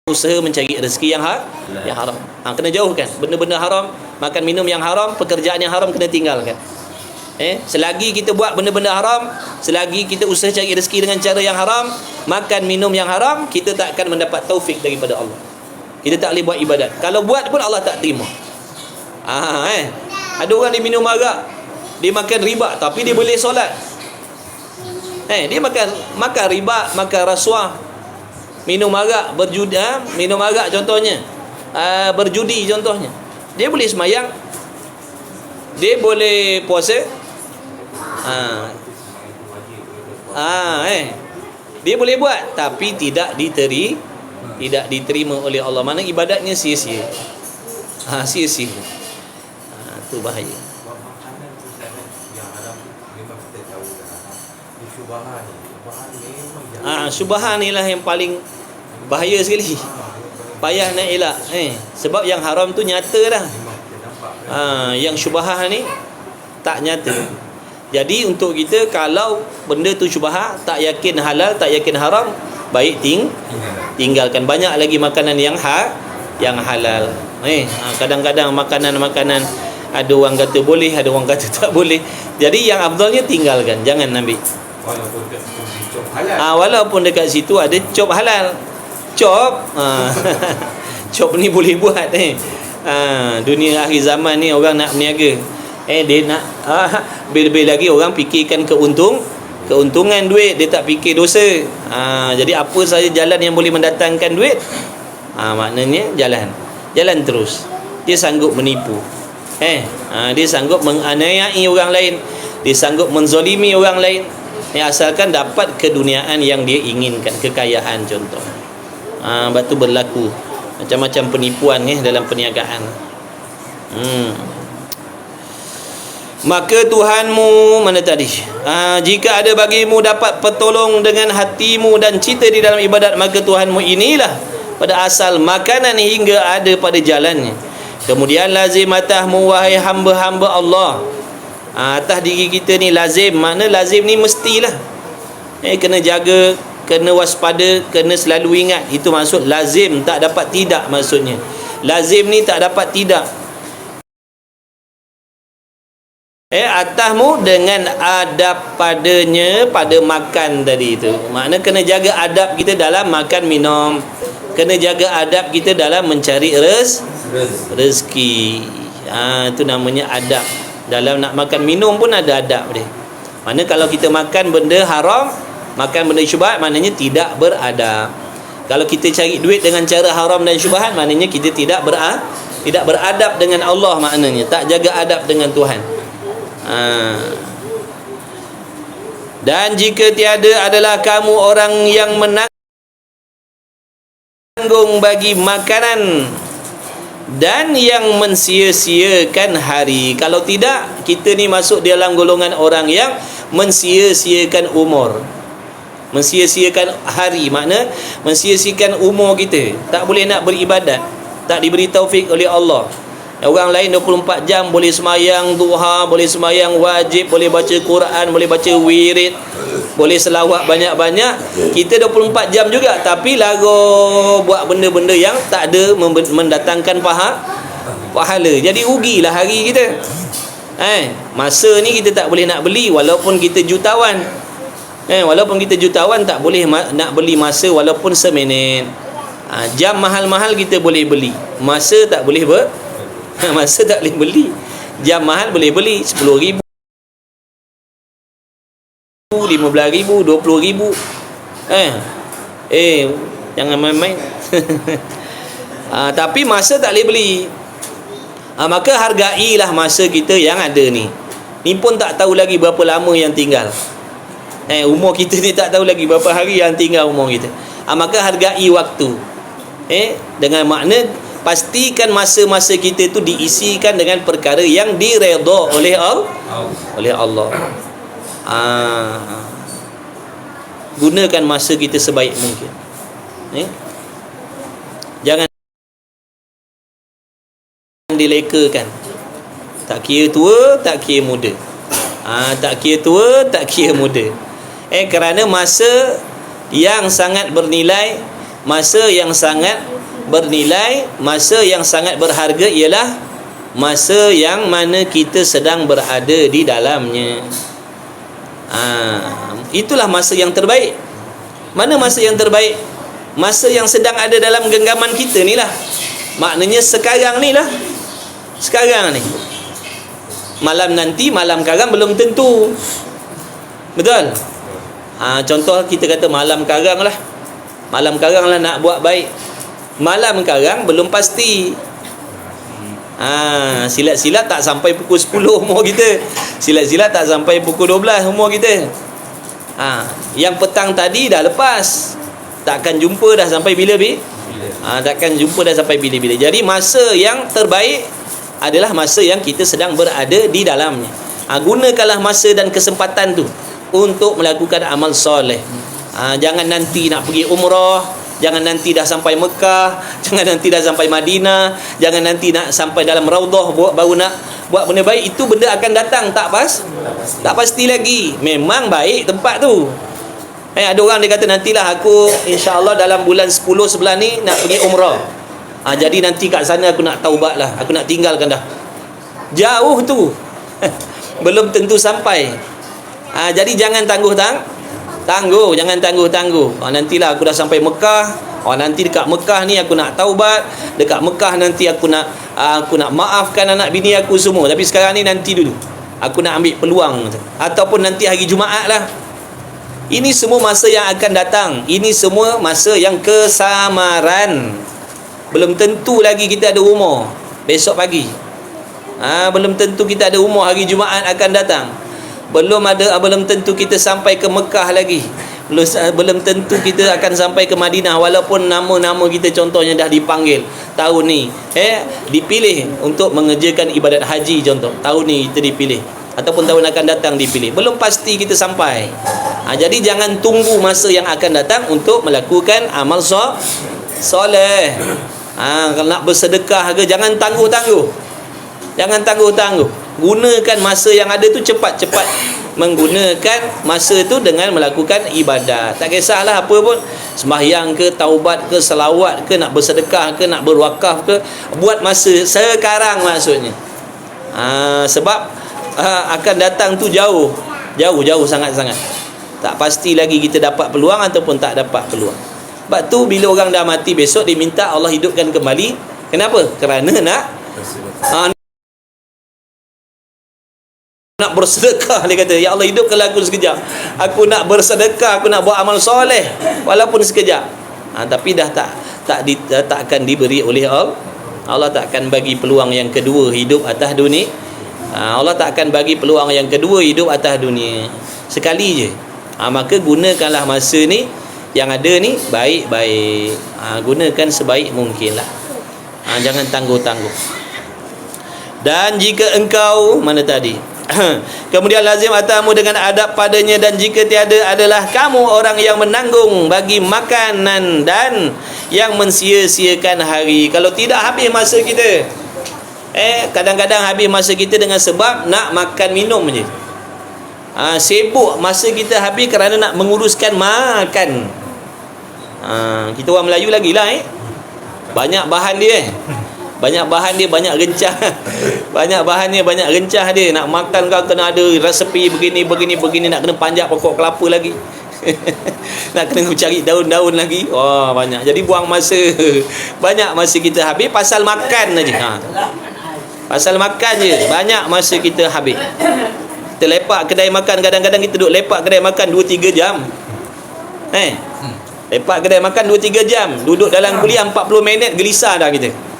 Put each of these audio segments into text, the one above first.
usaha mencari rezeki yang haram. Kena jauhkan benda-benda haram, makan minum yang haram, pekerjaan yang haram kena tinggalkan. Selagi kita buat benda-benda haram, selagi kita usaha cari rezeki dengan cara yang haram, makan minum yang haram, kita tak akan mendapat taufik daripada Allah. Kita tak boleh buat ibadat. Kalau buat pun Allah tak terima. Ada orang dia minum arak, dia makan riba, tapi dia boleh solat. Dia makan riba, makan rasuah, minum arak, berjudi, minum arak contohnya, berjudi contohnya. Dia boleh semayang, dia boleh puasa, dia boleh buat, tapi tidak diterima oleh Allah. Mana ibadatnya sia-sia. Sia-sia. Itu bahaya. Syubhat ni lah yang paling bahaya sekali. Payah nak elak. Sebab yang haram tu nyata dah. Yang syubhat ni tak nyata. Jadi untuk kita, kalau benda tu syubhat, tak yakin halal, tak yakin haram, baik tinggalkan. Banyak lagi makanan yang halal. Kadang-kadang makanan-makanan ada orang kata boleh, ada orang kata tak boleh. Jadi yang afdalnya tinggalkan, jangan ambil. Walaupun dekat situ ada cop halal. Cop ni boleh buat. Dunia akhir zaman ni orang nak berniaga. Dia nak lebih-lebih lagi orang fikirkan keuntungan duit, dia tak fikir dosa. Jadi apa saja jalan yang boleh mendatangkan duit, maknanya jalan terus. Dia sanggup menipu. Dia sanggup menganiayai orang lain, dia sanggup menzalimi orang lain, asalkan dapat keduniaan yang dia inginkan, kekayaan contoh. Lepas tu berlaku macam-macam penipuan dalam perniagaan. Maka Tuhanmu, mana tadi? Jika ada bagimu dapat pertolong dengan hatimu dan cita di dalam ibadat, maka Tuhanmu inilah pada asal makanan hingga ada pada jalannya. Kemudian lazim atasmu wahai hamba-hamba Allah. Atas diri kita ni lazim. Mana lazim ni mestilah. Kena jaga, kena waspada, kena selalu ingat. Itu maksud lazim, tak dapat tidak maksudnya. Lazim ni tak dapat tidak. Atasmu dengan adab padanya pada makan tadi itu. Makna kena jaga adab kita dalam makan minum, kena jaga adab kita dalam mencari rezeki. Itu namanya adab. Dalam nak makan minum pun ada adab dia. Mana kalau kita makan benda haram, makan benda syubhat, maknanya tidak beradab. Kalau kita cari duit dengan cara haram dan syubhat, maknanya kita tidak beradab dengan Allah, maknanya tak jaga adab dengan Tuhan. Dan jika tiada adalah kamu orang yang menanggung bagi makanan dan yang mensia-siakan hari. Kalau tidak, kita ni masuk dalam golongan orang yang mensia-siakan umur, mensia-siakan hari. Makna mensia-siakan umur kita. Tak boleh nak beribadat, tak diberi taufik oleh Allah. Orang lain 24 jam boleh semayang duha, boleh semayang wajib, boleh baca Quran, boleh baca wirid, boleh selawat banyak-banyak. Kita 24 jam juga, tapi lagu buat benda-benda yang tak ada mendatangkan pahala. Jadi rugilah hari kita. Masa ni kita tak boleh nak beli, walaupun kita jutawan. Walaupun kita jutawan, tak boleh nak beli masa walaupun seminit. Jam mahal-mahal kita boleh beli, masa tak boleh masa tak boleh beli. Jam mahal boleh beli 10,000, 15,000, 20,000. Jangan main-main. Tapi masa tak boleh beli. Maka hargailah masa kita yang ada ni. Ni pun tak tahu lagi berapa lama yang tinggal. Umur kita ni tak tahu lagi berapa hari yang tinggal umur kita. Maka hargai waktu. Dengan makna pastikan masa-masa kita tu diisikan dengan perkara yang diredha oleh Allah. Gunakan masa kita sebaik mungkin. Jangan dilekakan. Tak kira tua, tak kira muda. Tak kira tua, tak kira muda. Kerana masa yang sangat bernilai masa yang sangat bernilai, masa yang sangat berharga ialah masa yang mana kita sedang berada di dalamnya. Itulah masa yang terbaik. Mana masa yang terbaik? Masa yang sedang ada dalam genggaman kita ni lah. Maknanya sekarang ni lah. Sekarang ni. Malam nanti, malam karang belum tentu. Betul? Contoh kita kata malam karang lah. Malam karang lah nak buat baik. Malam karang belum pasti. Silat-silat tak sampai pukul 10 umur kita. Silat-silat tak sampai pukul 12 umur kita. Yang petang tadi dah lepas. Takkan jumpa dah sampai bila? Takkan jumpa dah sampai bila-bila. Jadi masa yang terbaik adalah masa yang kita sedang berada di dalamnya. Gunakanlah masa dan kesempatan tu untuk melakukan amal soleh. Jangan nanti nak pergi umrah, jangan nanti dah sampai Mekah, jangan nanti dah sampai Madinah, jangan nanti nak sampai dalam Raudhah baru nak buat benda baik. Itu benda akan datang, tak pasti lagi. Memang baik tempat tu. Ada orang dia kata nantilah aku insya-Allah dalam bulan 10 sebelah ni nak pergi umrah. Jadi nanti kat sana aku nak taubat lah, aku nak tinggalkan dah. Jauh tu. Belum tentu sampai. Jadi jangan tangguh, jangan tangguh. Nantilah aku dah sampai Mekah. Nanti dekat Mekah ni aku nak taubat. Dekat Mekah nanti aku nak maafkan anak bini aku semua. Tapi sekarang ni nanti dulu. Aku nak ambil peluang. Ataupun nanti hari Jumaat lah. Ini semua masa yang akan datang. Ini semua masa yang kesamaran. Belum tentu lagi kita ada umur besok pagi. Belum tentu kita ada umur hari Jumaat akan datang. Belum tentu kita sampai ke Mekah lagi. Belum tentu kita akan sampai ke Madinah, walaupun nama-nama kita contohnya dah dipanggil tahun ni. Dipilih untuk mengerjakan ibadat haji contoh. Tahun ni kita dipilih, ataupun tahun akan datang dipilih. Belum pasti kita sampai. Jadi jangan tunggu masa yang akan datang untuk melakukan amal soleh. Kalau nak bersedekah ke, jangan tangguh-tangguh. Gunakan masa yang ada tu, cepat-cepat menggunakan masa tu dengan melakukan ibadat. Tak kisahlah apa pun, sembahyang ke, taubat ke, selawat ke, nak bersedekah ke, nak berwakaf ke, buat masa sekarang maksudnya. Sebab akan datang tu jauh sangat-sangat. Tak pasti lagi kita dapat peluang ataupun tak dapat peluang. Sebab tu bila orang dah mati besok diminta Allah hidupkan kembali. Kenapa? Kerana nak bersedekah. Dia kata, ya Allah hidupkanlah aku sekejap. Aku nak bersedekah, aku nak buat amal soleh walaupun sekejap. Tapi dah tak akan diberi oleh Allah. Allah tak akan bagi peluang yang kedua hidup atas dunia. Allah tak akan bagi peluang yang kedua hidup atas dunia. Sekali je. Maka gunakanlah masa ni yang ada ni baik-baik. Gunakan sebaik mungkin lah. Jangan tangguh-tangguh. Dan jika engkau, mana tadi? Kemudian lazim atamu dengan adab padanya, dan jika tiada adalah kamu orang yang menanggung bagi makanan dan yang mensia-siakan hari. Kalau tidak, habis masa kita. Kadang-kadang habis masa kita dengan sebab nak makan minum je. Sibuk masa kita habis kerana nak menguruskan makan. Kita orang Melayu lagi lah banyak bahan dia banyak rencah. Banyak bahan dia, banyak rencah dia. Nak makan kau kena ada resepi begini, nak kena panjat pokok kelapa lagi. Nak kena cari daun-daun lagi. Banyak. Jadi buang masa. Banyak masa kita habis pasal makan aja. Pasal makan je banyak masa kita habis. Kita lepak kedai makan, kadang-kadang kita duduk lepak kedai makan 2-3 jam. Lepak kedai makan 2-3 jam. Duduk dalam kuliah 40 minit gelisah dah kita.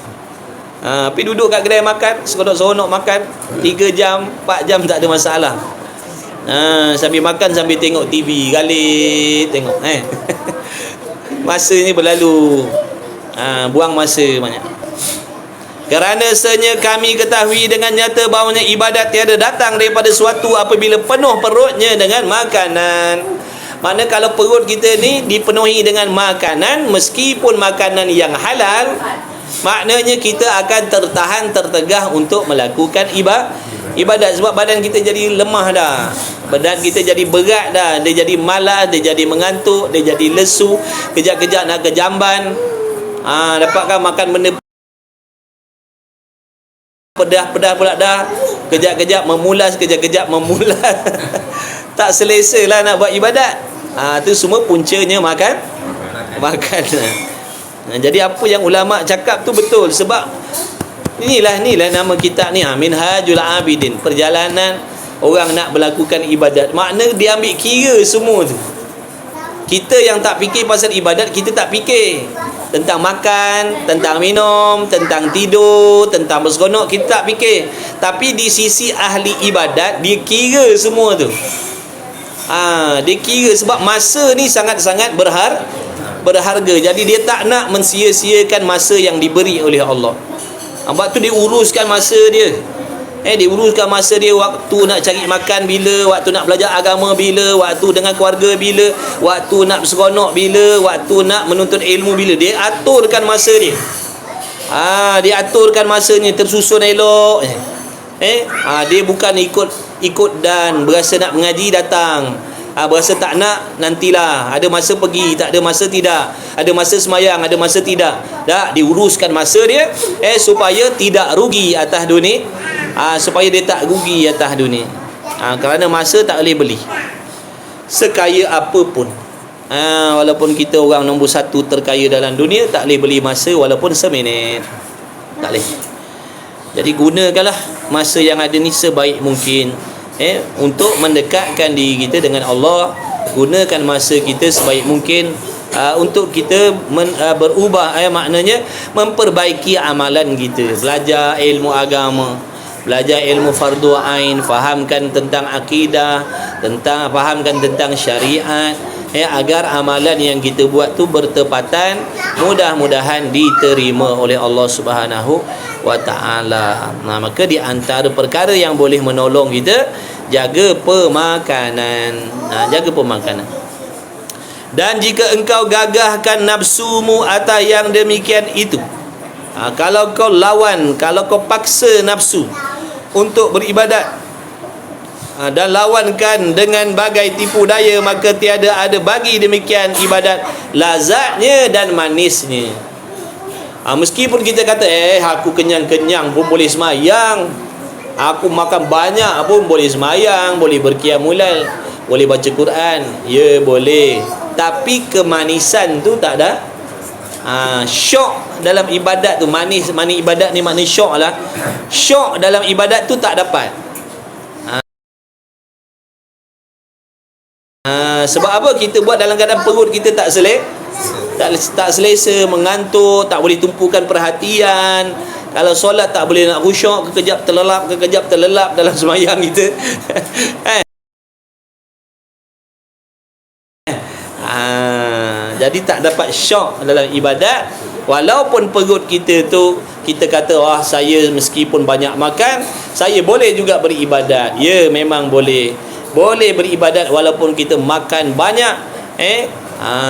Tapi duduk kat kedai makan, seronok makan 3 jam, 4 jam tak ada masalah. Sambil makan sambil tengok TV, galit tengok. Masa ni berlalu. Buang masa banyak. Kerana sebenarnya kami ketahui dengan nyata bahawanya ibadat tiada datang daripada suatu apabila penuh perutnya dengan makanan. Mana kalau perut kita ni dipenuhi dengan makanan, meskipun makanan yang halal, maknanya kita akan tertahan, tertegah untuk melakukan ibadat. Sebab badan kita jadi lemah dah, badan kita jadi berat dah, dia jadi malas, dia jadi mengantuk, dia jadi lesu, kejap-kejap nak ke jamban, dapatkan makan benda pedas pula dah, kejap-kejap memulas, kejap-kejap memulas. Tak selesa lah nak buat ibadat. Tu semua puncanya makan. Jadi apa yang ulama cakap tu betul. Sebab inilah nama kitab ni, Minhajul Abidin, perjalanan orang nak melakukan ibadat. Makna dia ambil kira semua tu. Kita yang tak fikir pasal ibadat, kita tak fikir tentang makan, tentang minum, tentang tidur, tentang berseronok, kita tak fikir. Tapi di sisi ahli ibadat, dia kira semua tu. Dia kira sebab masa ni sangat-sangat berharga. Jadi dia tak nak mensia-siakan masa yang diberi oleh Allah. Sebab tu dia uruskan masa dia. Dia uruskan masa dia, waktu nak cari makan bila, waktu nak belajar agama bila, waktu dengan keluarga bila, waktu nak berseronok bila, waktu nak menuntut ilmu bila. Dia aturkan masa dia. Dia aturkan masanya tersusun elok. Dia bukan ikut dan berasa nak mengaji datang, berasa tak nak nantilah, ada masa pergi, tak ada masa tidak, ada masa semayang, ada masa tidak. Tak, diuruskan masa dia supaya tidak rugi atas dunia, supaya dia tak rugi atas dunia. Kerana masa tak boleh beli sekaya apapun. Walaupun kita orang nombor 1 terkaya dalam dunia, tak boleh beli masa walaupun seminit, tak boleh. Jadi gunakanlah masa yang ada ni sebaik mungkin untuk mendekatkan diri kita dengan Allah. Gunakan masa kita sebaik mungkin untuk kita berubah, maknanya memperbaiki amalan kita. Belajar ilmu agama, belajar ilmu fardu ain, fahamkan tentang akidah, fahamkan tentang syariat, agar amalan yang kita buat tu bertepatan, mudah-mudahan diterima oleh Allah Subhanahu wa taala. Maka di antara perkara yang boleh menolong kita, jaga pemakanan. Jaga pemakanan. Dan jika engkau gagahkan nafsumu atas yang demikian itu, kalau kau lawan, kalau kau paksa nafsu untuk beribadat, dan lawankan dengan bagai tipu daya, maka tiada ada bagi demikian ibadat lazatnya dan manisnya. Meskipun kita kata aku kenyang-kenyang pun boleh semayang, aku makan banyak pun boleh semayang, boleh berqiyamul lail, boleh baca Quran, ya boleh, tapi kemanisan tu tak ada. Syok dalam ibadat tu, manis ibadat ni makna syok lah. Syok dalam ibadat tu tak dapat. Sebab apa? Kita buat dalam keadaan perut kita tak selesa, mengantuk, tak boleh tumpukan perhatian. Kalau solat tak boleh nak khusyuk, kekejap terlelap dalam sembahyang kita. Jadi tak dapat syok dalam ibadat. Walaupun perut kita tu, kita kata saya meskipun banyak makan, saya boleh juga beribadat. Ya, memang boleh beribadat walaupun kita makan banyak,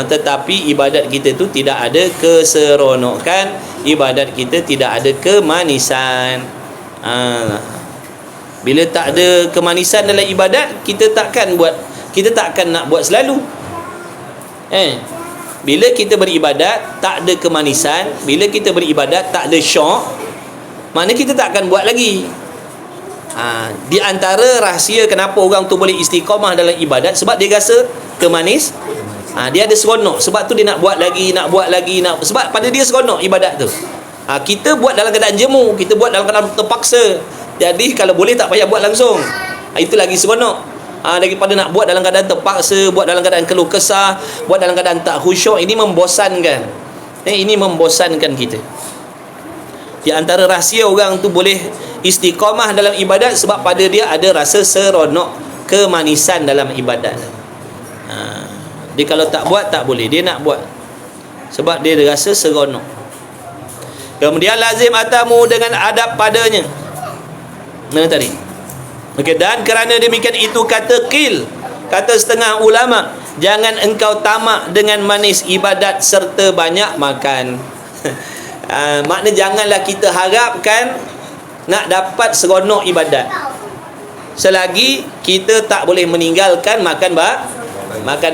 tetapi ibadat kita tu tidak ada keseronokan, ibadat kita tidak ada kemanisan. Bila tak ada kemanisan dalam ibadat, kita takkan nak buat selalu. Bila kita beribadat tak ada kemanisan, bila kita beribadat tak ada syok, maknanya kita tak akan buat lagi. Di antara rahsia kenapa orang tu boleh istiqamah dalam ibadat, sebab dia rasa kemanis, dia ada seronok. Sebab tu dia nak buat lagi, sebab pada dia seronok ibadat tu. Kita buat dalam keadaan jemu, kita buat dalam keadaan terpaksa. Jadi kalau boleh tak payah buat langsung, itu lagi seronok daripada nak buat dalam keadaan terpaksa, buat dalam keadaan keluh kesah, buat dalam keadaan tak khusyuk. Ini membosankan. Ini membosankan kita. Di antara rahsia orang tu boleh istiqamah dalam ibadat, sebab pada dia ada rasa seronok, kemanisan dalam ibadat. Dia kalau tak buat tak boleh, dia nak buat sebab dia rasa seronok. Kemudian lazim atamu dengan adab padanya. Mana tadi? Okey, dan kerana demikian itu kata setengah ulama, jangan engkau tamak dengan manis ibadat serta banyak makan. Makna janganlah kita harapkan nak dapat seronok ibadat. selagi kita tak boleh meninggalkan makan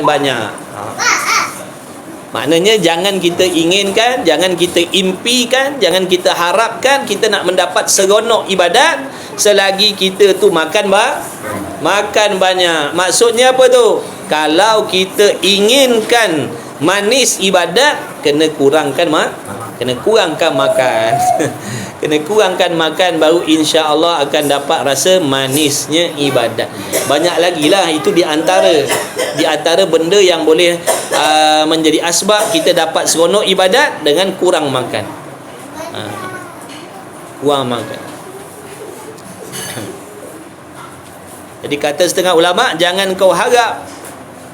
banyak. Maknanya jangan kita inginkan, jangan kita impikan, jangan kita harapkan kita nak mendapat seronok ibadat selagi kita tu makan banyak. Maksudnya apa tu? Kalau kita inginkan manis ibadat, kena kurangkan makan. Kena kurangkan makan, baru insya-Allah akan dapat rasa manisnya ibadat. Banyak lagi lah, itu di antara benda yang boleh menjadi asbab kita dapat seronok ibadat dengan kurang makan. Kurang makan. Jadi kata setengah ulama, jangan kau harap,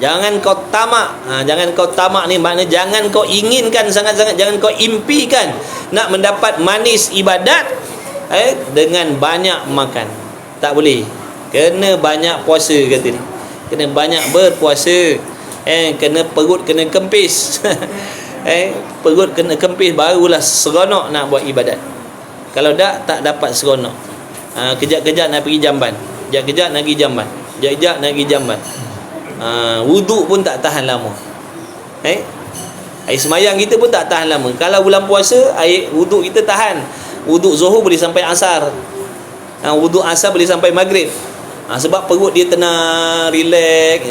jangan kau tamak. Jangan kau tamak ni maknanya jangan kau inginkan sangat-sangat, jangan kau impikan nak mendapat manis ibadat dengan banyak makan. Tak boleh. Kena banyak puasa kata ni. Kena banyak berpuasa. Kena perut kena kempis. Perut kena kempis, barulah seronok nak buat ibadat. Kalau tak dapat seronok. Kejap-kejap nak pergi jamban. Kejap-kejap nak pergi jamban. Kejap-kejap nak pergi jamban. Wuduk pun tak tahan lama. Air semayang kita pun tak tahan lama. Kalau bulan puasa, air wuduk kita tahan. Wuduk Zuhur boleh sampai asar. Wuduk asar boleh sampai maghrib. Sebab perut dia tenang, relax.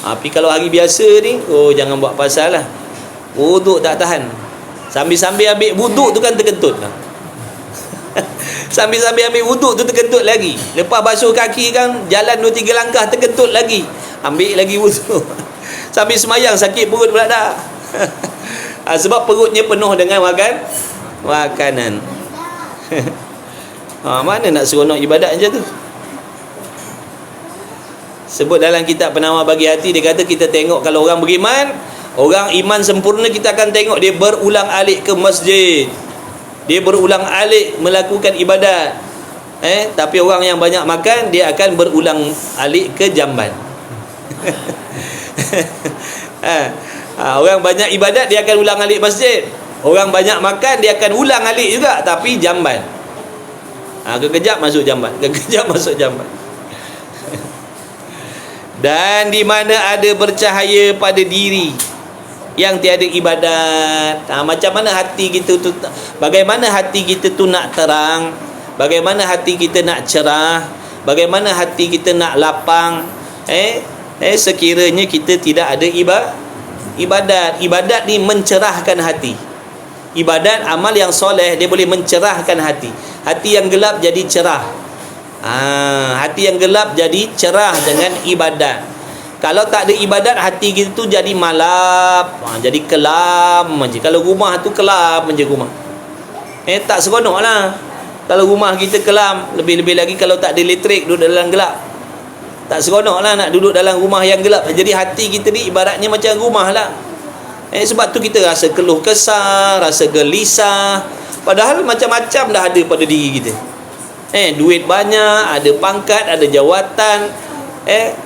Tapi kalau hari biasa ni, jangan buat pasal lah. Wuduk tak tahan. Sambil-sambil ambil wuduk tu kan terkentut lah. Sambil-sambil ambil wuduk tu terkentut lagi. Lepas basuh kaki kan, jalan 2-3 langkah terkentut lagi. Ambil lagi wuduk. Sambil semayang sakit perut pula dah. Sebab perutnya penuh dengan makanan. Mana nak seronok ibadat macam tu? Sebut dalam kitab Penawar Bagi Hati, dia kata kita tengok kalau orang beriman, orang iman sempurna, kita akan tengok dia berulang alik ke masjid, dia berulang alik melakukan ibadat. Tapi orang yang banyak makan, dia akan berulang alik ke jamban. Orang banyak ibadat, dia akan ulang alik masjid. Orang banyak makan, dia akan ulang alik juga, tapi jamban. Kekejap masuk jamban, kekejap masuk jamban. Dan di mana ada bercahaya pada diri yang tiada ibadat, macam mana hati kita tu, bagaimana hati kita tu nak terang, bagaimana hati kita nak cerah, bagaimana hati kita nak lapang, sekiranya kita tidak ada ibadat. Ibadat ni mencerahkan hati. Ibadat, amal yang soleh, dia boleh mencerahkan hati. Hati yang gelap jadi cerah. Hati yang gelap jadi cerah dengan ibadat. Kalau tak ada ibadat, hati kita tu jadi malap, jadi kelam je. Kalau rumah tu kelam je rumah, tak seronok lah. Kalau rumah kita kelam, lebih-lebih lagi kalau tak ada elektrik, duduk dalam gelap, tak seronok lah nak duduk dalam rumah yang gelap. Jadi hati kita ni ibaratnya macam rumah lah. Sebab tu kita rasa keluh kesah, rasa gelisah, padahal macam-macam dah ada pada diri kita. Duit banyak, ada pangkat, ada jawatan,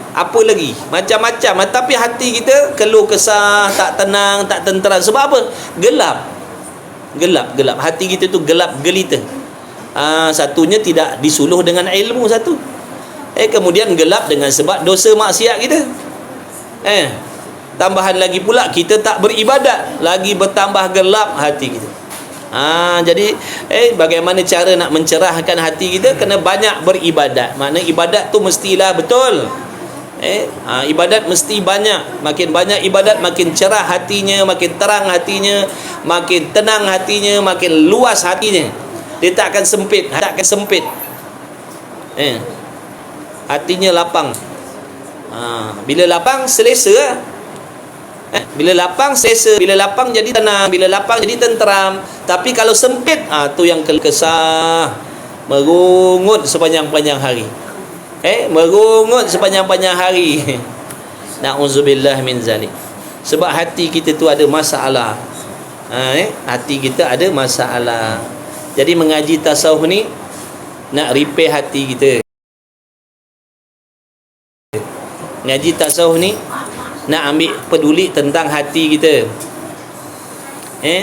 apa lagi, macam-macam. Tapi hati kita keluh kesah, tak tenang, tak tenteram. Sebab apa? Gelap. Hati kita tu gelap gelita. Satunya tidak disuluh dengan ilmu satu. Kemudian gelap dengan sebab dosa maksiat kita. Tambahan lagi pula kita tak beribadat, lagi bertambah gelap hati kita. Jadi bagaimana cara nak mencerahkan hati kita? Kena banyak beribadat. Maknanya ibadat tu mestilah betul. Ibadat mesti banyak. Makin banyak ibadat, makin cerah hatinya, makin terang hatinya, makin tenang hatinya, makin luas hatinya. Dia tak akan sempit, hatinya lapang. Bila lapang, selesa. Bila lapang, selesa. Bila lapang, jadi tenang. Bila lapang, jadi tenteram. Tapi kalau sempit, tu yang kesah, merungut sepanjang-panjang hari. Merungut sepanjang-panjang hari. Na'udzubillah min zalik. Sebab hati kita tu ada masalah. Hati kita ada masalah. Jadi mengaji tasawuf ni nak repair hati kita. Ngaji tasawuf ni nak ambil peduli tentang hati kita.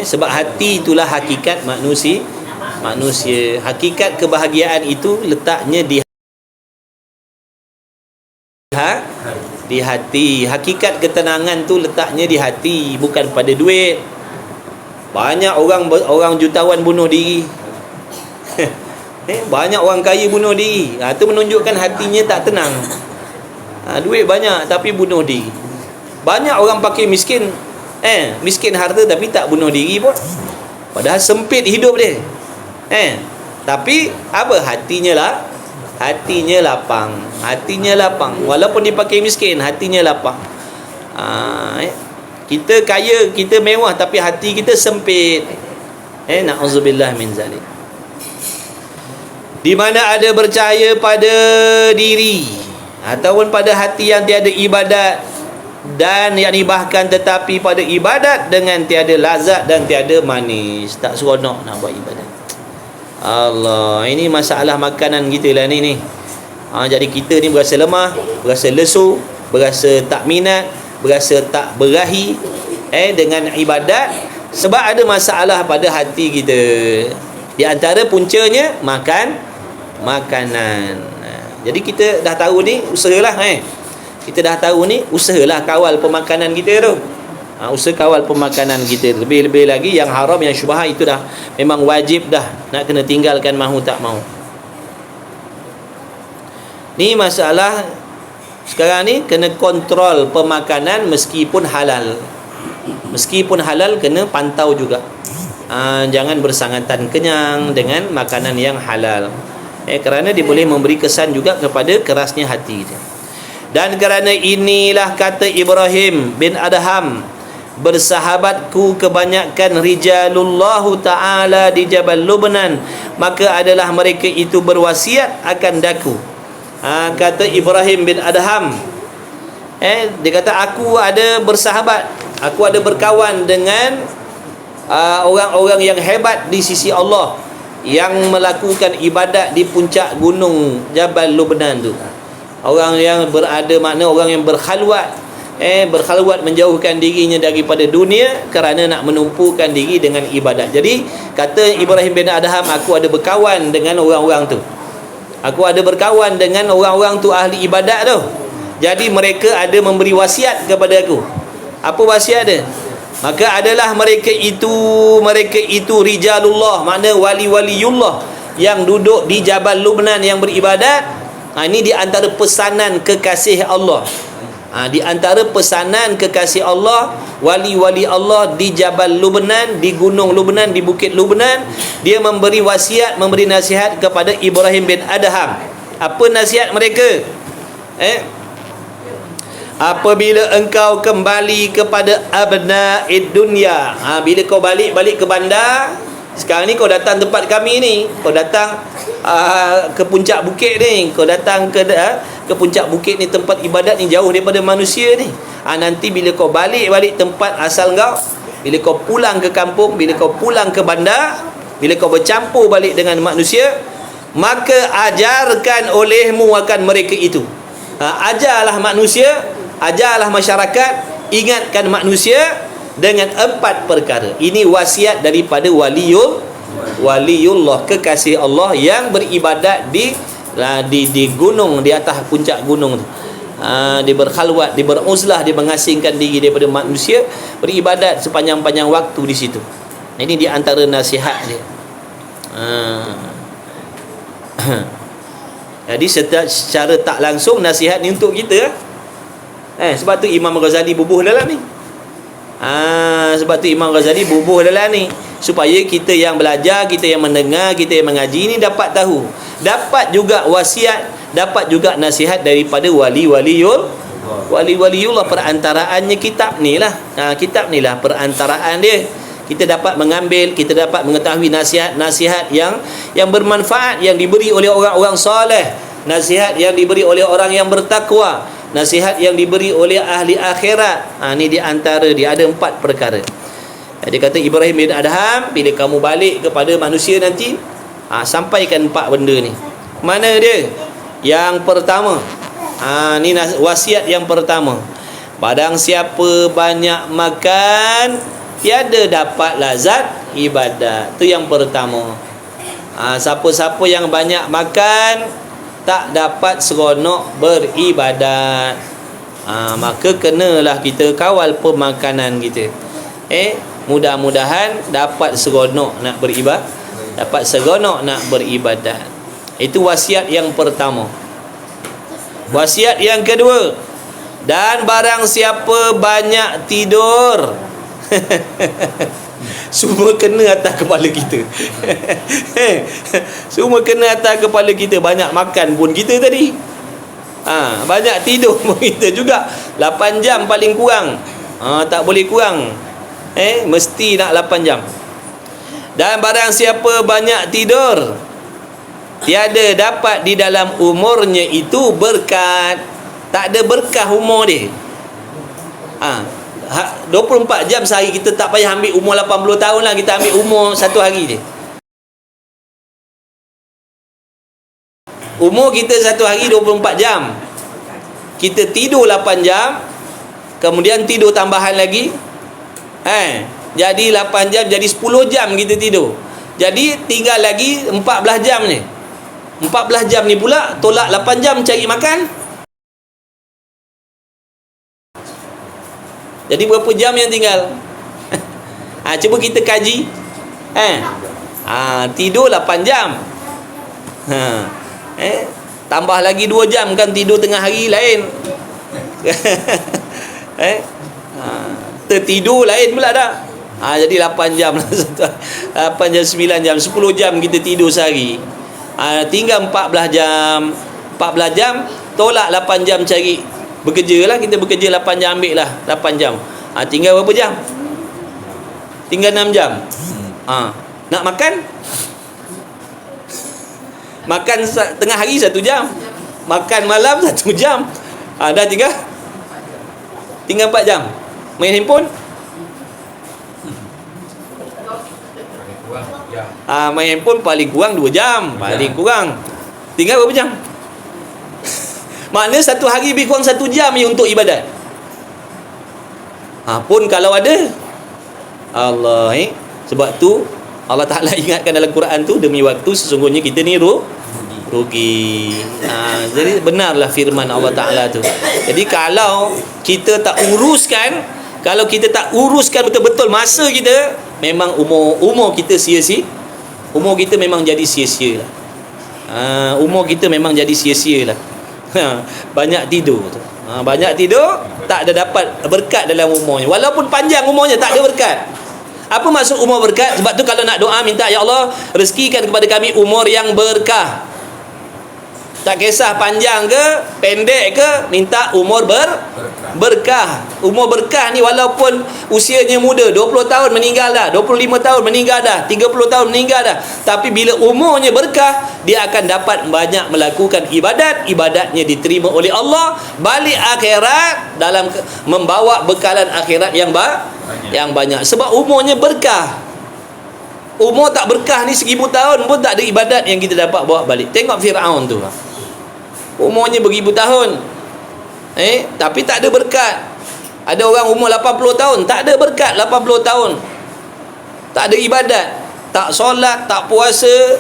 Sebab hati itulah hakikat manusia. Hakikat kebahagiaan itu letaknya di Di hati. Hakikat ketenangan tu letaknya di hati, bukan pada duit. Banyak orang jutawan bunuh diri. Banyak orang kaya bunuh diri. Itu menunjukkan hatinya tak tenang. Duit banyak tapi bunuh diri. Banyak orang pakai miskin, miskin harta tapi tak bunuh diri pun. Padahal sempit hidup dia. Tapi apa? Hatinya lapang. Walaupun dia pakai miskin, hatinya lapang. Kita kaya, kita mewah, tapi hati kita sempit. Na'udzubillah min zalik. Di mana ada percaya pada diri ataupun pada hati yang tiada ibadat, dan yang bahkan tetapi pada ibadat dengan tiada lazat dan tiada manis, tak seronok nak buat ibadat. Allah, ini masalah makanan kita lah ni. Jadi kita ni berasa lemah, berasa lesu, berasa tak minat, berasa tak berahi dengan ibadat, sebab ada masalah pada hati kita. Di antara puncanya makanan. Jadi kita dah tahu ni, usahalah kita dah tahu ni, usahalah kawal pemakanan kita tu. Usaha kawal pemakanan kita. Lebih-lebih lagi yang haram, yang syubhat, itu dah memang wajib dah nak kena tinggalkan, mahu tak mahu. Ni masalah sekarang ni, kena kontrol pemakanan meskipun halal. Meskipun halal, kena pantau juga. Jangan bersangatan kenyang dengan makanan yang halal. Kerana dia boleh memberi kesan juga kepada kerasnya hati dia. Dan kerana inilah kata Ibrahim bin Adham, bersahabatku kebanyakan rijalullahu ta'ala di Jabal Lubnan, maka adalah mereka itu berwasiat akan daku. Kata Ibrahim bin Adham, dia kata, aku ada bersahabat, aku ada berkawan dengan orang-orang yang hebat di sisi Allah, yang melakukan ibadat di puncak gunung Jabal Lubnan tu. Orang yang berada, makna orang yang berkhalwat, berkhalwat menjauhkan dirinya daripada dunia kerana nak menumpukan diri dengan ibadat. Jadi kata Ibrahim bin Adham, aku ada berkawan dengan orang-orang tu. Aku ada berkawan dengan orang-orang tu, ahli ibadat tu. Jadi mereka ada memberi wasiat kepada aku. Apa wasiat dia? Maka adalah mereka itu rijalullah, makna wali-waliullah yang duduk di Jabal Lubnan yang beribadat. Ini di antara pesanan kekasih Allah. Di antara pesanan kekasih Allah, wali-wali Allah di Jabal Lubnan, di Gunung Lubnan, di Bukit Lubnan, dia memberi wasiat, memberi nasihat kepada Ibrahim bin Adham. Apa nasihat mereka? Apabila engkau kembali kepada abna'id dunya, bila kau balik ke bandar, sekarang ni kau datang tempat kami ni, kau datang ke puncak bukit ni, kau datang ke puncak bukit ni, tempat ibadat ni, jauh daripada manusia ni. Nanti bila kau balik tempat asal kau, bila kau pulang ke kampung, bila kau pulang ke bandar, bila kau bercampur balik dengan manusia, maka ajarkan olehmu akan mereka itu. Ajarlah manusia, ajarlah masyarakat, ingatkan manusia dengan 4 perkara. Ini wasiat daripada waliullah, kekasih Allah yang beribadat di gunung, di atas puncak gunung tu. Dia berkhalwat, dia beruzlah, dia mengasingkan diri daripada manusia, beribadat sepanjang-panjang waktu di situ. Ini di antara nasihat dia. Jadi secara tak langsung nasihat ni untuk kita. Sebab tu Imam Ghazali bubuh dalam ni. Sebab tu Imam Ghazali bubuh dalam ni, supaya kita yang belajar, kita yang mendengar, kita yang mengaji ni dapat tahu, dapat juga wasiat, dapat juga nasihat daripada waliullah. Perantaraannya kitab ni lah. Kitab ni lah perantaraan dia. Kita dapat mengambil, kita dapat mengetahui nasihat-nasihat yang bermanfaat, yang diberi oleh orang-orang soleh, nasihat yang diberi oleh orang yang bertakwa, nasihat yang diberi oleh ahli akhirat. Ni di antara dia ada 4 perkara. Dia kata Ibrahim bin Adham, bila kamu balik kepada manusia nanti, sampaikan 4 benda ni. Mana dia? Yang pertama, ni wasiat yang pertama. Barang siapa banyak makan, tiada dapat lazat ibadat. Itu yang pertama. Siapa-siapa yang banyak makan, tak dapat seronok beribadat. Maka kenalah kita kawal pemakanan kita. Mudah-mudahan dapat seronok nak beribadat, dapat seronok nak beribadat. Itu wasiat yang pertama. Wasiat yang kedua, dan barang siapa banyak tidur semua kena atas kepala kita. Semua kena atas kepala kita. Banyak makan pun kita tadi, banyak tidur pun kita juga. 8 jam paling kurang, tak boleh kurang, mesti nak 8 jam. Dan barang siapa banyak tidur, tiada dapat di dalam umurnya itu berkat. Tak ada berkah umur dia. 24 jam sehari, kita tak payah ambil umur 80 tahun lah, kita ambil umur satu hari je. Umur kita satu hari 24 jam. Kita tidur 8 jam, kemudian tidur tambahan lagi, jadi 8 jam, jadi 10 jam kita tidur. Jadi tinggal lagi 14 jam ni. 14 jam ni pula tolak 8 jam cari makan. Jadi berapa jam yang tinggal? Cuba kita kaji. Tidur 8 jam. Tambah lagi 2 jam kan tidur tengah hari lain. Tertidur lain pula dah. Jadi 8 jam lah. 8 jam, 9 jam, 10 jam kita tidur sehari. Tinggal 14 jam. 14 jam tolak 8 jam cari. Bekerja lah, kita bekerja 8 jam, ambil lah 8 jam. Tinggal berapa jam? Tinggal 6 jam. Nak makan? Makan tengah hari 1 jam. Makan malam 1 jam. Dah tinggal 4 jam. Main handphone? Main handphone paling kurang 2 jam. Paling kurang. Tinggal berapa jam? Maknanya satu hari lebih kurang 1 jam ni untuk ibadat. Pun kalau ada Allah, sebab tu Allah Ta'ala ingatkan dalam Quran tu, demi waktu sesungguhnya kita ni rugi. Jadi benarlah firman Allah Ta'ala tu. Jadi kalau kita tak uruskan, betul-betul masa kita, memang umur kita sia-sia. Umur kita memang jadi sia-sia lah. Umur kita memang jadi sia-sia lah. Banyak tidur tu. Banyak tidur, tak ada dapat berkat dalam umurnya. Walaupun panjang umurnya, tak ada berkat. Apa maksud umur berkat? Sebab tu kalau nak doa, minta, ya Allah, rezekikan kepada kami umur yang berkah. Tak kisah panjang ke pendek ke, minta umur berkah. Umur berkah ni walaupun usianya muda, 20 tahun meninggal dah, 25 tahun meninggal dah, 30 tahun meninggal dah, tapi bila umurnya berkah, dia akan dapat banyak melakukan ibadatnya diterima oleh Allah, balik akhirat dalam membawa bekalan akhirat yang banyak. Sebab umurnya berkah. Umur tak berkah ni 1000 tahun pun tak ada ibadat yang kita dapat bawa balik. Tengok Fir'aun tu, umurnya beribu tahun, tapi tak ada berkat. Ada orang umur 80 tahun, tak ada berkat. 80 tahun tak ada ibadat, tak solat, tak puasa,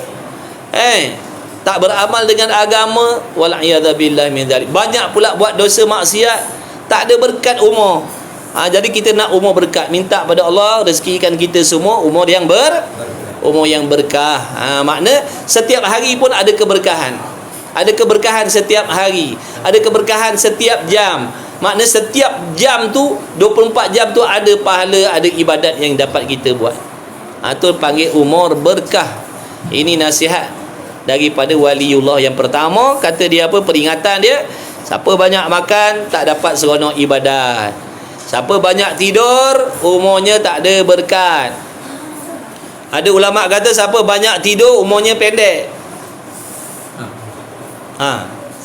tak beramal dengan agama, wal'iyadzabillah min dzalik. Banyak pula buat dosa maksiat, tak ada berkat umur. Jadi kita nak umur berkat, minta pada Allah rezekikan kita semua umur yang berkah. Makna setiap hari pun ada keberkahan. Ada keberkahan setiap hari, ada keberkahan setiap jam. Makna setiap jam tu, 24 jam tu ada pahala, ada ibadat yang dapat kita buat. Tu panggil umur berkah. Ini nasihat daripada waliullah yang pertama. Kata dia apa? Peringatan dia, siapa banyak makan tak dapat seronok ibadat. Siapa banyak tidur, umurnya tak ada berkat. Ada ulama kata siapa banyak tidur, umurnya pendek.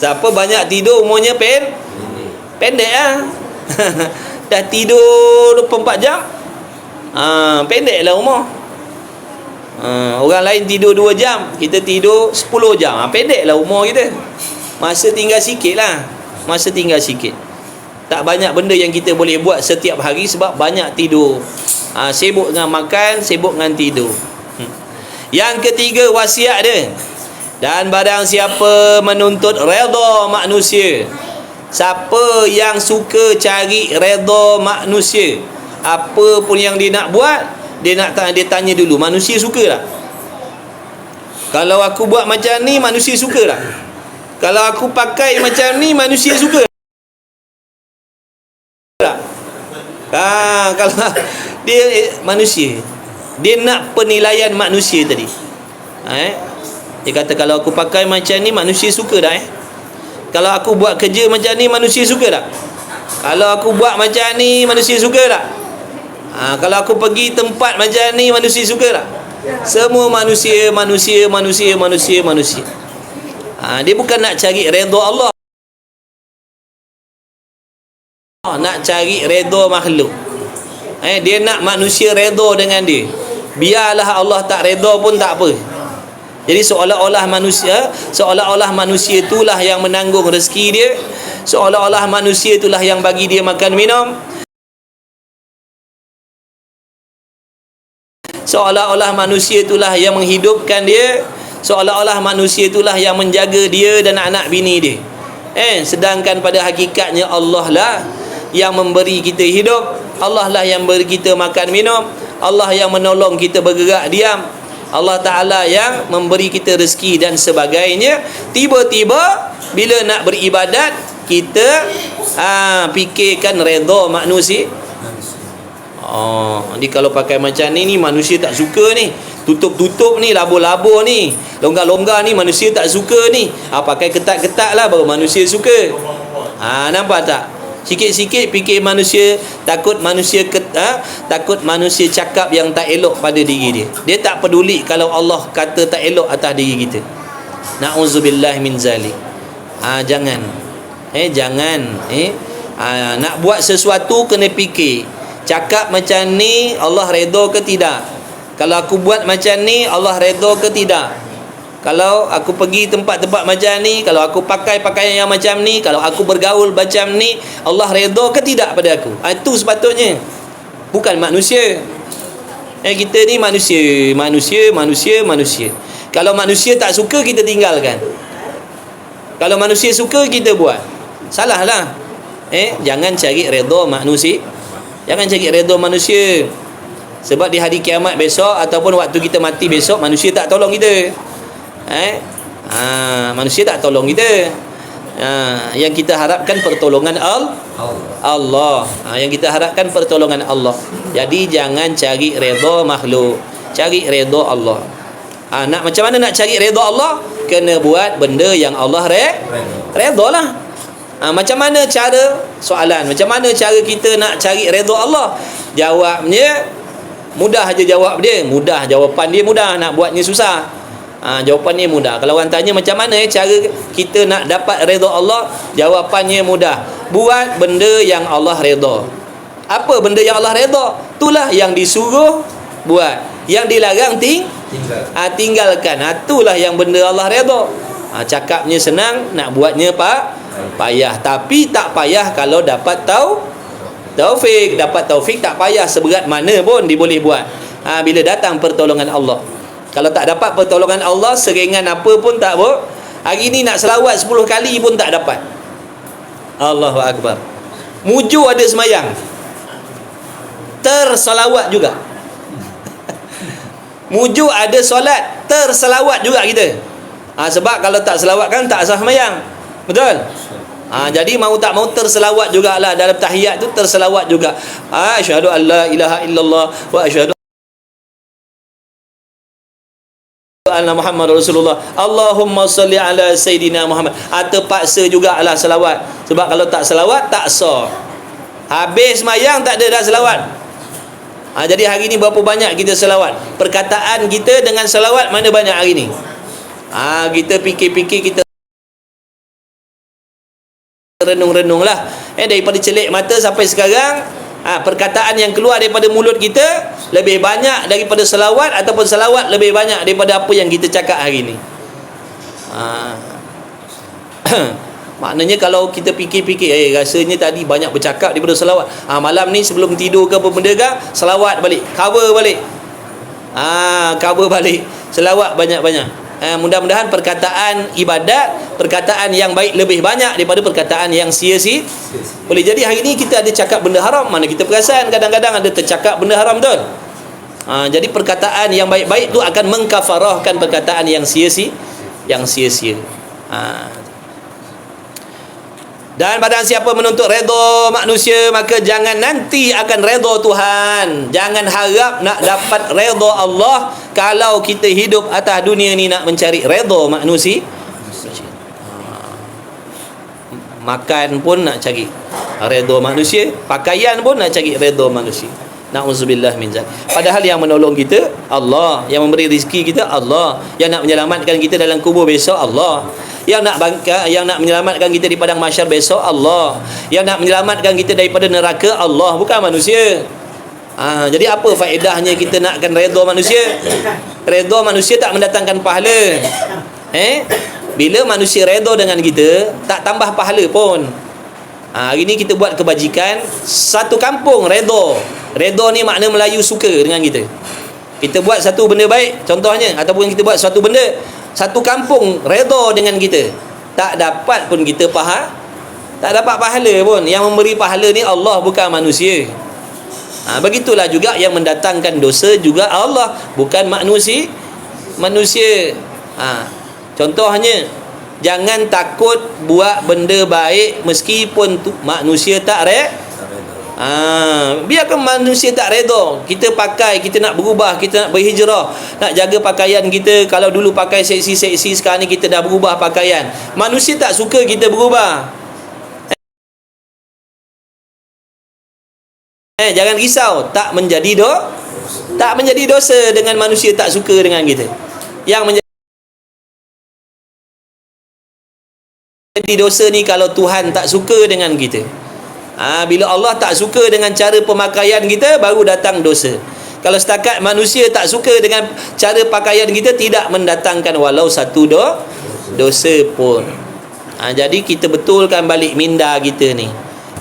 Siapa banyak tidur, umurnya pendek lah. Dah tidur 24 jam, pendek lah umur. Orang lain tidur 2 jam, kita tidur 10 jam, pendek lah umur kita. Masa tinggal sikit lah. Tak banyak benda yang kita boleh buat setiap hari sebab banyak tidur. Sibuk dengan makan, sibuk dengan tidur. Yang ketiga wasiat dia, dan barang siapa menuntut redha manusia, Siapa yang suka cari redha manusia, apa pun yang dia nak buat, dia tanya dulu, manusia suka tak? Kalau aku buat macam ni, manusia suka tak? Kalau aku pakai macam ni, manusia suka tak? Kalau dia manusia, dia nak penilaian manusia tadi. Dia kata kalau aku pakai macam ni, manusia suka tak? Kalau aku buat kerja macam ni, manusia suka tak? Kalau aku buat macam ni, manusia suka tak? Kalau aku pergi tempat macam ni, manusia suka tak? Semua manusia. Dia bukan nak cari redha Allah, nak cari redha makhluk. Dia nak manusia redha dengan dia. Biarlah Allah tak redha pun tak apa. Jadi seolah-olah manusia itulah yang menanggung rezeki dia, seolah-olah manusia itulah yang bagi dia makan minum, seolah-olah manusia itulah yang menghidupkan dia, seolah-olah manusia itulah yang menjaga dia dan anak bini dia. Sedangkan pada hakikatnya Allah lah yang memberi kita hidup, Allah lah yang beri kita makan minum, Allah yang menolong kita bergerak diam, Allah Ta'ala yang memberi kita rezeki dan sebagainya. Tiba-tiba bila nak beribadat, kita fikirkan redha manusia. Jadi kalau pakai macam ni manusia tak suka ni, tutup-tutup ni, labur-labur ni, longgar-longgar ni, manusia tak suka ni. Pakai ketat-ketat lah baru manusia suka. Nampak tak? Sikit-sikit fikir manusia, takut manusia cakap yang tak elok pada diri dia. Dia tak peduli kalau Allah kata tak elok atas diri kita. Na'udzubillah min zalik. Jangan. Nak buat sesuatu kena fikir. Cakap macam ni Allah redha ke tidak? Kalau aku buat macam ni Allah redha ke tidak? Kalau aku pergi tempat-tempat macam ni, kalau aku pakai pakaian yang macam ni, kalau aku bergaul macam ni, Allah redha ke tidak pada aku? Itu sepatutnya. Bukan manusia. Kita ni manusia. Kalau manusia tak suka, kita tinggalkan. Kalau manusia suka, kita buat. Salah lah. Jangan cari redha manusia. Jangan cari redha manusia. Sebab di hari kiamat besok, ataupun waktu kita mati besok, manusia tak tolong kita. Manusia tak tolong kita. Yang kita harapkan pertolongan Allah. Yang kita harapkan pertolongan Allah. Jadi jangan cari redha makhluk, cari redha Allah. Nak macam mana nak cari redha Allah? Kena buat benda yang Allah redha lah. Macam mana cara? Soalan, macam mana cara kita nak cari redha Allah? Jawabnya mudah aja, jawab dia mudah, jawapan dia mudah, nak buatnya susah. Jawapannya mudah. Kalau orang tanya macam mana cara kita nak dapat redha Allah, jawapannya mudah. Buat benda yang Allah redha. Apa benda yang Allah redha? Itulah yang disuruh buat, yang dilarang tinggalkan. Itulah yang benda Allah redha. Cakapnya senang, nak buatnya payah. Tapi tak payah kalau dapat taufik. Dapat taufik tak payah, seberat mana pun dia boleh buat. Bila datang pertolongan Allah. Kalau tak dapat pertolongan Allah, seringan apa pun tak boleh. Hari ni nak selawat 10 kali pun tak dapat. Allahu Akbar. Mujur ada semayang, terselawat juga. Mujur ada solat, terselawat juga kita. Sebab kalau tak selawat kan tak sah semayang. Betul? Jadi mau tak mau terselawat jugalah. Dalam tahiyat tu terselawat juga. Asyhadu an la ilaha illallah wa asyhadu anna Muhammad Rasulullah. Allahumma salli ala Sayyidina Muhammad. Terpaksa jugalah selawat. Sebab kalau tak selawat tak sah. Habis semayang tak ada dah selawat. Jadi hari ni berapa banyak kita selawat? Perkataan kita dengan selawat mana banyak hari ni? Kita fikir-fikir, kita renung-renung lah. Daripada celik mata sampai sekarang, perkataan yang keluar daripada mulut kita lebih banyak daripada selawat, ataupun selawat lebih banyak daripada apa yang kita cakap hari ni. Maknanya kalau kita fikir-fikir, rasanya tadi banyak bercakap daripada selawat. Malam ni sebelum tidur ke apa benda ke, selawat balik, cover balik, selawat banyak-banyak. Mudah-mudahan perkataan ibadat, perkataan yang baik lebih banyak daripada perkataan yang sia-sia. Boleh jadi hari ni kita ada cakap benda haram, mana kita perasan kadang-kadang ada tercakap benda haram, betul? Jadi perkataan yang baik-baik tu akan mengkafarahkan perkataan yang sia-sia, Dan barang siapa menuntut redha manusia, maka jangan nanti akan redha Tuhan. Jangan harap nak dapat redha Allah kalau kita hidup atas dunia ni nak mencari redha manusia. Makan pun nak cari redha manusia, pakaian pun nak cari redha manusia. Na'udzubillah min zalik. Padahal yang menolong kita Allah, yang memberi rezeki kita Allah, yang nak menyelamatkan kita dalam kubur besok Allah, yang nak menyelamatkan kita di padang mahsyar besok Allah, yang nak menyelamatkan kita daripada neraka Allah, bukan manusia. Jadi apa faedahnya kita nakkan redha manusia? Redha manusia tak mendatangkan pahala. Bila manusia redha dengan kita, tak tambah pahala pun. Hari ni kita buat kebajikan, satu kampung redha. Redha ni makna Melayu suka dengan kita. Kita buat satu benda baik contohnya, ataupun kita buat satu benda, satu kampung redha dengan kita, tak dapat pun kita tak dapat pahala pun. Yang memberi pahala ni Allah, bukan manusia. Begitulah juga yang mendatangkan dosa juga Allah, bukan manusia. Contohnya, jangan takut buat benda baik meskipun manusia tak biarkan manusia tak redha. Kita pakai, kita nak berubah, kita nak berhijrah, nak jaga pakaian kita. Kalau dulu pakai seksi-seksi, sekarang ni kita dah berubah pakaian. Manusia tak suka kita berubah. Jangan risau, tak menjadi dosa dengan manusia tak suka dengan kita. Yang menjadi dosa ni kalau Tuhan tak suka dengan kita. Bila Allah tak suka dengan cara pemakaian kita, baru datang dosa. Kalau setakat manusia tak suka dengan cara pakaian kita, tidak mendatangkan walau satu dosa pun. Jadi kita betulkan balik minda kita ni.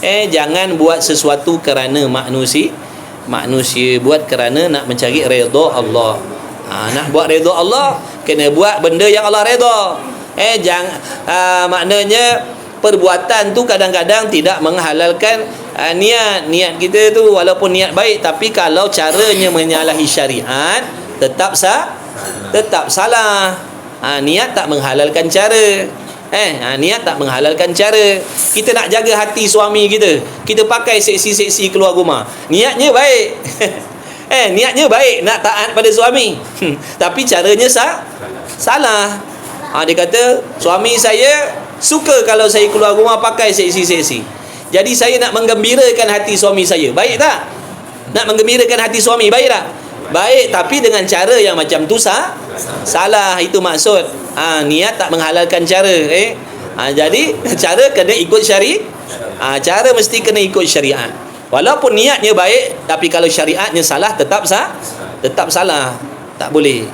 Jangan buat sesuatu kerana manusia, buat kerana nak mencari redha Allah. Nak buat redha Allah, kena buat benda yang Allah redha. Maknanya perbuatan tu kadang-kadang tidak menghalalkan niat kita tu, walaupun niat baik, tapi kalau caranya menyalahi syariat, tetap salah. Niat tak menghalalkan cara. Niat tak menghalalkan cara. Kita nak jaga hati suami kita, kita pakai seksi-seksi keluar rumah, niatnya baik. Niatnya baik, nak taat pada suami, tapi caranya salah. Dia kata, suami saya suka kalau saya keluar rumah pakai seksi-seksi, jadi saya nak menggembirakan hati suami saya. Baik tak? Nak menggembirakan hati suami, baik tak? Baik, tapi dengan cara yang macam tu salah. Itu maksud. Niat tak menghalalkan cara. Jadi cara kena ikut syariat. Cara mesti kena ikut syariat. Walaupun niatnya baik, tapi kalau syariatnya salah, tetap salah. Tak boleh.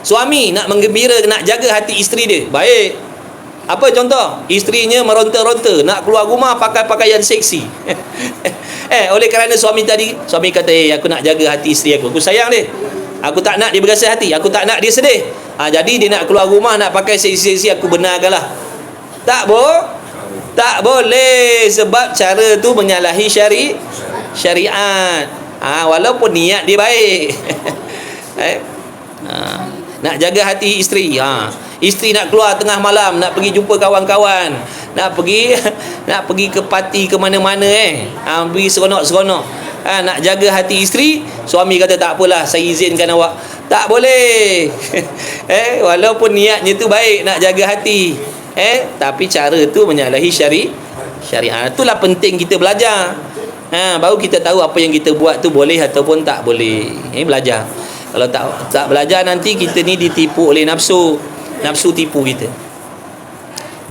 Suami nak menggembira, nak jaga hati isteri dia, baik. Apa contoh? Isterinya meronta-ronta, nak keluar rumah pakai pakaian seksi. Oleh kerana suami kata, aku nak jaga hati isteri aku sayang dia, aku tak nak dia berasa hati, aku tak nak dia sedih. Jadi dia nak keluar rumah nak pakai seksi-seksi, aku benarkanlah. Tak boleh, sebab cara tu menyalahi syariat. Walaupun niat dia baik. Nak jaga hati isteri. Isteri nak keluar tengah malam, nak pergi jumpa kawan-kawan, nak pergi ke parti ke mana-mana, pergi seronok-seronok. Nak jaga hati isteri, suami kata tak apalah, saya izinkan awak. Tak boleh. Walaupun niatnya tu baik, nak jaga hati, tapi cara tu menyalahi syariat. Itulah penting kita belajar. Baru kita tahu apa yang kita buat tu boleh ataupun tak boleh. Belajar. Kalau tak belajar, nanti kita ni ditipu oleh nafsu tipu kita.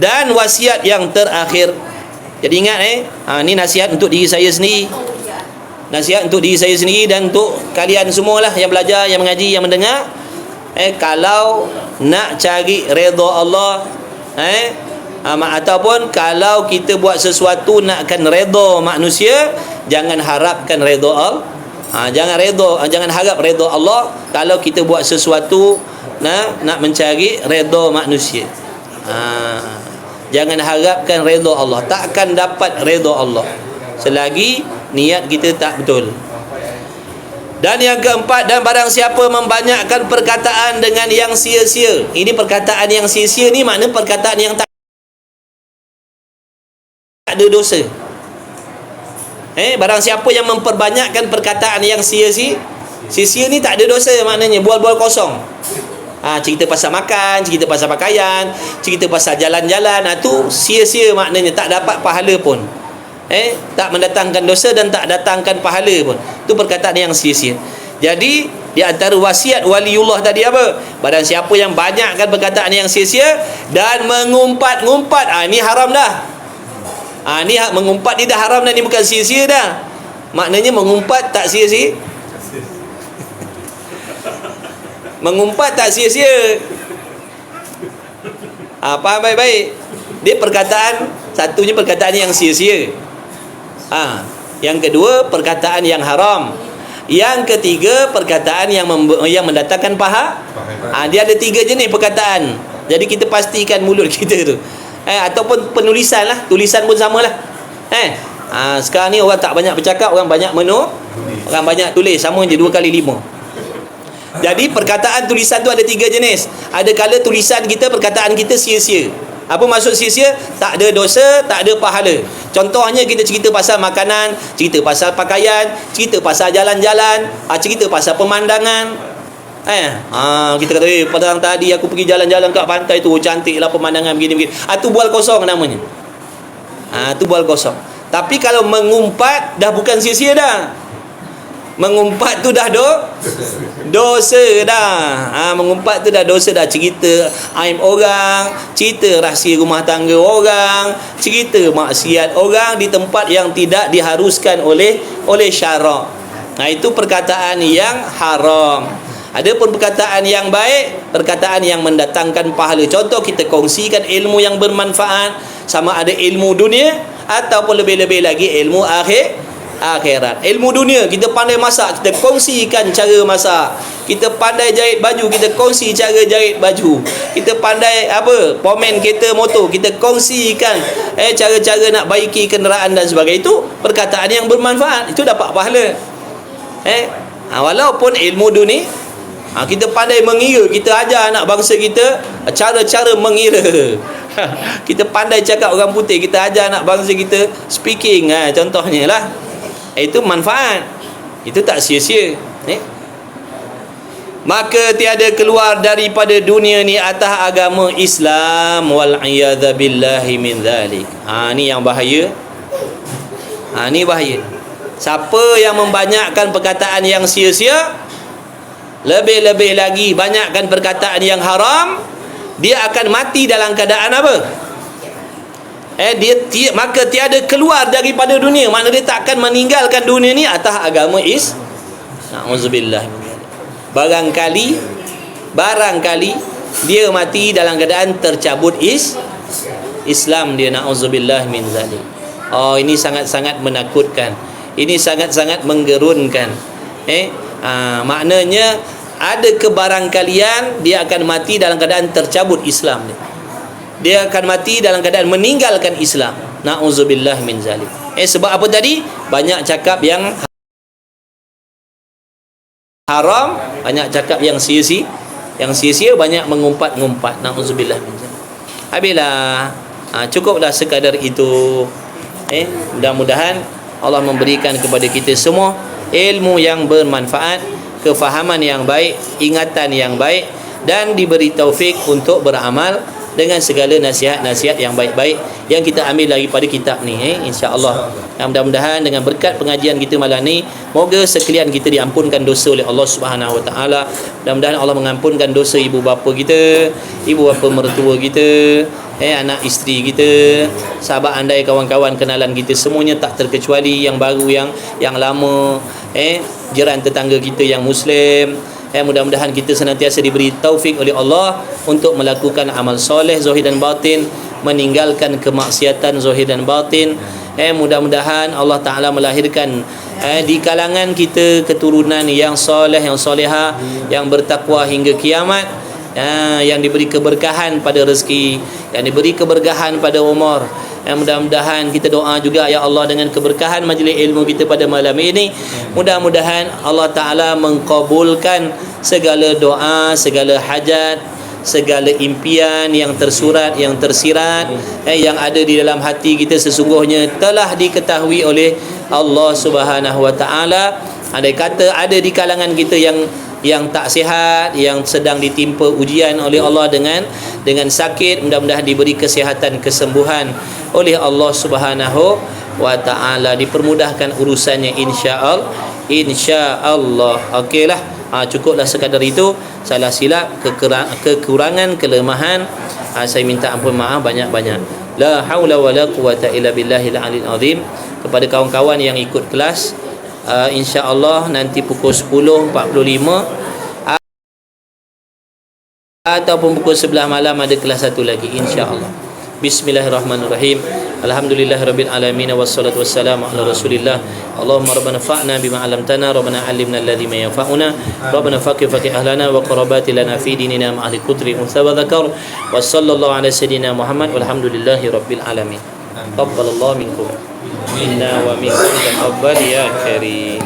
Dan wasiat yang terakhir, jadi ingat ni nasihat untuk diri saya sendiri, nasihat untuk diri saya sendiri dan untuk kalian semualah yang belajar, yang mengaji, yang mendengar. Kalau nak cari redha Allah, ataupun kalau kita buat sesuatu nakkan redha manusia, jangan harapkan redha Jangan jangan harap redha Allah kalau kita buat sesuatu nak mencari redha manusia. Jangan harapkan redha Allah. Takkan dapat redha Allah selagi niat kita tak betul. Dan yang keempat, dan barang siapa membanyakkan perkataan dengan yang sia-sia. Ini perkataan yang sia-sia ni makna perkataan yang tak ada dosa. Barang siapa yang memperbanyakkan perkataan yang sia-sia ni tak ada dosa maknanya, bual-bual kosong. Cerita pasal makan, cerita pasal pakaian, cerita pasal jalan-jalan, tu sia-sia maknanya, tak dapat pahala pun. Tak mendatangkan dosa dan tak datangkan pahala pun. Itu perkataan yang sia-sia. Jadi di antara wasiat waliullah tadi apa? Barang siapa yang banyakkan perkataan yang sia-sia dan mengumpat-ngumpat, ini haram dah. Ni mengumpat ni dah haram dah, ni bukan sia-sia dah. Maknanya mengumpat tak sia-sia. Mengumpat tak sia-sia. Faham baik-baik? Dia perkataan, satunya perkataan yang sia-sia. Yang kedua, perkataan yang haram. Yang ketiga, perkataan yang mendatangkan pahala. Dia ada 3 jenis perkataan. Jadi kita pastikan mulut kita tu. Ataupun penulisan lah, tulisan pun sama lah. Sekarang ni orang tak banyak bercakap, orang banyak orang banyak tulis, sama je 2 kali 5. Jadi perkataan tulisan tu ada 3 jenis. Ada kala tulisan kita, perkataan kita sia-sia. Apa maksud sia-sia? Tak ada dosa, tak ada pahala. Contohnya kita cerita pasal makanan, cerita pasal pakaian, cerita pasal jalan-jalan, cerita pasal pemandangan. Kita kata, pada tadi aku pergi jalan-jalan kat pantai tu, cantiklah pemandangan begini-begini. Tu bual kosong namanya. Tu bual kosong. Tapi kalau mengumpat dah bukan sia-sia dah. Mengumpat tu dah dosa dah. Mengumpat tu dah dosa dah. Cerita aib orang, cerita rahsia rumah tangga orang, cerita maksiat orang di tempat yang tidak diharuskan oleh syarak. Itu perkataan yang haram. Adapun perkataan yang baik, perkataan yang mendatangkan pahala. Contoh, kita kongsikan ilmu yang bermanfaat, sama ada ilmu dunia ataupun lebih-lebih lagi ilmu akhirat. Ilmu dunia, kita pandai masak, kita kongsikan cara masak. Kita pandai jahit baju, kita kongsi cara jahit baju. Kita pandai pomen kereta motor, kita kongsikan cara-cara nak baiki kenderaan dan sebagainya. Itu perkataan yang bermanfaat, itu dapat pahala. Walaupun ilmu dunia, kita pandai mengira, kita ajar anak bangsa kita cara-cara mengira. Kita pandai cakap orang putih, kita ajar anak bangsa kita speaking, contohnya lah. Itu manfaat. Itu tak sia-sia. Maka tiada keluar daripada dunia ni atas agama Islam, wal iyadza billahi min zalik. Ni yang bahaya. Ni bahaya. Siapa yang membanyakkan perkataan yang sia-sia, lebih-lebih lagi banyakkan perkataan yang haram, dia akan mati dalam keadaan apa? Maka tiada keluar daripada dunia. Makna dia takkan meninggalkan dunia ni atas agama Na'udzubillah. Barangkali dia mati dalam keadaan tercabut Islam dia. Na'udzubillah min zalik. Ini sangat-sangat menakutkan. Ini sangat-sangat menggerunkan. Maknanya ada kebarangkalian dia akan mati dalam keadaan tercabut Islam dia akan mati dalam keadaan meninggalkan Islam. Na'udzubillah min zalik. Sebab apa tadi? Banyak cakap yang haram, banyak cakap yang sia-sia. Yang sia-sia, banyak mengumpat-ngumpat. Na'udzubillah min zalik. Habislah. Cukuplah sekadar itu. Mudah-mudahan Allah memberikan kepada kita semua ilmu yang bermanfaat, kefahaman yang baik, ingatan yang baik, dan diberi taufik untuk beramal dengan segala nasihat-nasihat yang baik-baik yang kita ambil daripada kitab ni, insya-Allah. Mudah-mudahan dengan berkat pengajian kita malam ni, moga sekalian kita diampunkan dosa oleh Allah Subhanahu Wa Taala. Mudah-mudahan Allah mengampunkan dosa ibu bapa kita, ibu bapa mertua kita, anak isteri kita, sahabat andai, kawan-kawan kenalan kita, semuanya tak terkecuali, yang baru, yang lama, jiran tetangga kita yang muslim. Mudah-mudahan kita senantiasa diberi taufik oleh Allah untuk melakukan amal soleh zahir dan batin, meninggalkan kemaksiatan zahir dan batin, Mudah-mudahan Allah Ta'ala melahirkan di kalangan kita keturunan yang soleh, yang soleha, yang bertakwa hingga kiamat, yang diberi keberkahan pada rezeki, yang diberi keberkahan pada umur. Mudah-mudahan kita doa juga, ya Allah, dengan keberkahan majlis ilmu kita pada malam ini, mudah-mudahan Allah Ta'ala mengkabulkan segala doa, segala hajat, segala impian yang tersurat, yang tersirat, yang ada di dalam hati kita sesungguhnya telah diketahui oleh Allah Subhanahu Wa Ta'ala. Andai kata ada di kalangan kita yang tak sihat, yang sedang ditimpa ujian oleh Allah dengan sakit, mudah-mudahan diberi kesihatan, kesembuhan oleh Allah Subhanahu wa Ta'ala, dipermudahkan urusannya insya-Allah. Okeylah, cukuplah sekadar itu. Salah silap, kekurangan, kelemahan, saya minta ampun maaf banyak-banyak. La haula wala quwata illa billahil aliyil azim. Kepada kawan-kawan yang ikut kelas, insya-Allah nanti pukul 10.45 ataupun pukul 11 malam ada kelas satu lagi, insya-Allah. Bismillahirrahmanirrahim. Alhamdulillahirabbil alamin wassalatu wassalamu ala Rasulillah. Allahumma rabbana fa'na bima 'allamtana, rabbana 'allimna alladhi ma yanfa'una, rabbana faqih ahlana wa qurabati lana fi dinina ma ahli qudri unsa wa dzakar. Wa sallallahu ala sayidina Muhammad walhamdulillahi rabbil alamin. Taqabbalallahu minkum. Inna wa minkum taqabbal ya karim.